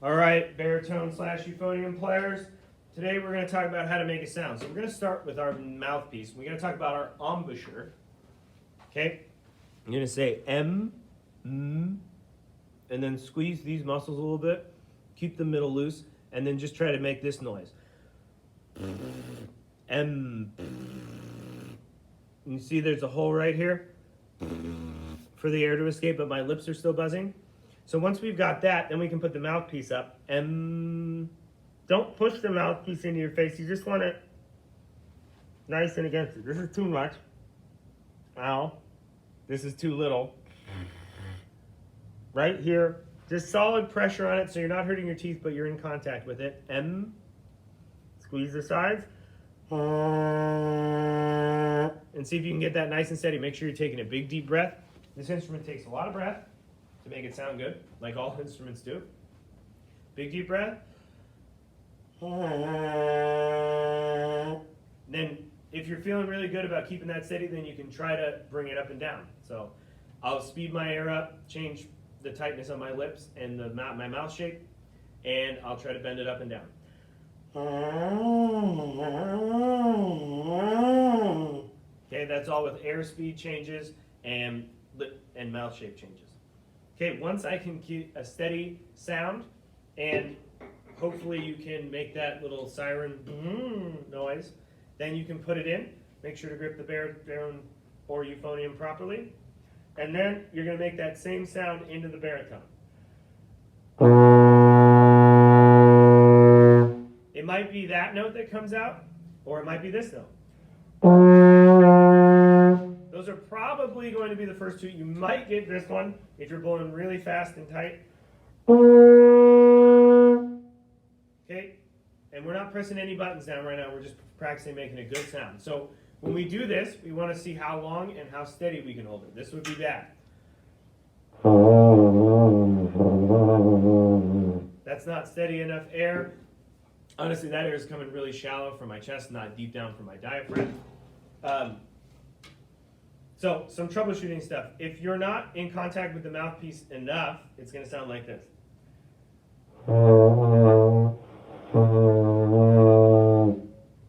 All right, baritone slash euphonium players. Today we're going to talk about how to make a sound. So we're going to start with our mouthpiece. We're going to talk about our embouchure. Okay? I'm going to say M, and then squeeze these muscles a little bit. Keep the middle loose, and then just try to make this noise. M. You see there's a hole right here for the air to escape, but my lips are still buzzing. So once we've got that, then we can put the mouthpiece up. Don't push the mouthpiece into your face. You just want it nice and against it. This is too much. Ow. This is too little. Right here. Just solid pressure on it so you're not hurting your teeth, but you're in contact with it. Squeeze the sides. And see if you can get that nice and steady. Make sure you're taking a big, deep breath. This instrument takes a lot of breath to make it sound good, like all instruments do. Big deep breath. Then if you're feeling really good about keeping that steady, then you can try to bring it up and down. So I'll speed my air up, change the tightness on my lips and my mouth shape, and I'll try to bend it up and down. Okay, that's all with air speed changes and lip and mouth shape changes. Okay, once I can keep a steady sound, and hopefully you can make that little siren noise, then you can put it in. Make sure to grip the baritone or euphonium properly. And then you're going to make that same sound into the baritone. It might be that note that comes out, or it might be this note. Those are probably going to be the first two. You might get this one if you're blowing really fast and tight. Okay, and we're not pressing any buttons down right now. We're just practicing making a good sound. So when we do this, we want to see how long and how steady we can hold it. This would be bad. That's not steady enough air. Honestly, that air is coming really shallow from my chest, not deep down from my diaphragm. So some troubleshooting stuff. If you're not in contact with the mouthpiece enough, it's going to sound like this.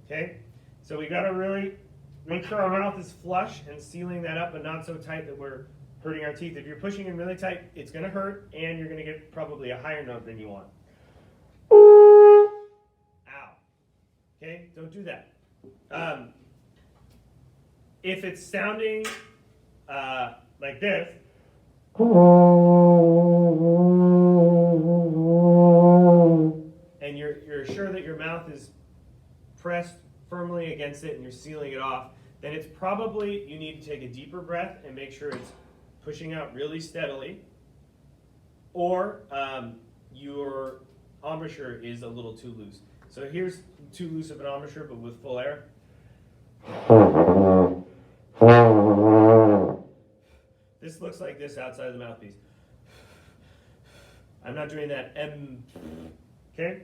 Okay, so we got to really make sure our mouth is flush and sealing that up, but not so tight that we're hurting our teeth. If you're pushing in really tight, it's going to hurt, and you're going to get probably a higher note than you want. Ow. Okay, don't do that. If it's sounding like this, and you're sure that your mouth is pressed firmly against it and you're sealing it off, then it's probably you need to take a deeper breath and make sure it's pushing out really steadily, or your embouchure is a little too loose. So here's too loose of an embouchure, but with full air. This looks like this outside of the mouthpiece. I'm not doing that M. Okay?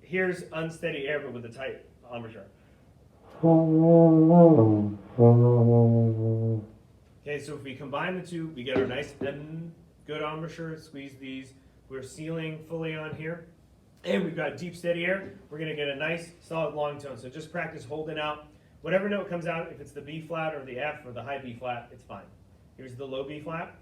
Here's unsteady air, but with a tight embouchure. Okay, so if we combine the two, we get our nice M, good embouchure. Squeeze these. We're sealing fully on here. And we've got deep, steady air. We're going to get a nice, solid long tone. So just practice holding out. Whatever note comes out, if it's the B flat or the F or the high B flat, it's fine. Here's the low B flat.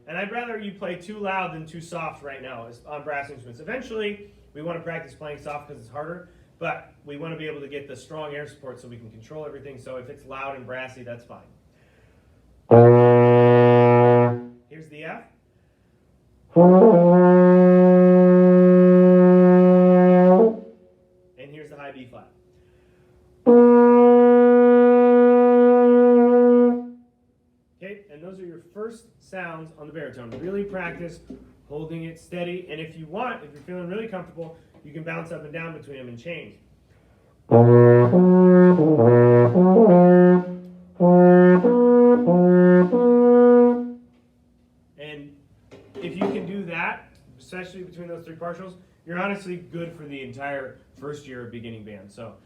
And I'd rather you play too loud than too soft right now on brass instruments. Eventually, we want to practice playing soft because it's harder, but we want to be able to get the strong air support so we can control everything. So if it's loud and brassy, that's fine. Here's the F. And here's the high B flat. Okay, and those are your first sounds on the baritone. Really practice holding it steady, and if you want, if you're feeling really comfortable, you can bounce up and down between them and change. And if you can do that, especially between those three partials, you're honestly good for the entire first year of beginning band. So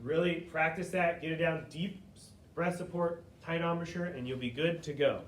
really practice that, get it down deep, breath support, tight embouchure, and you'll be good to go.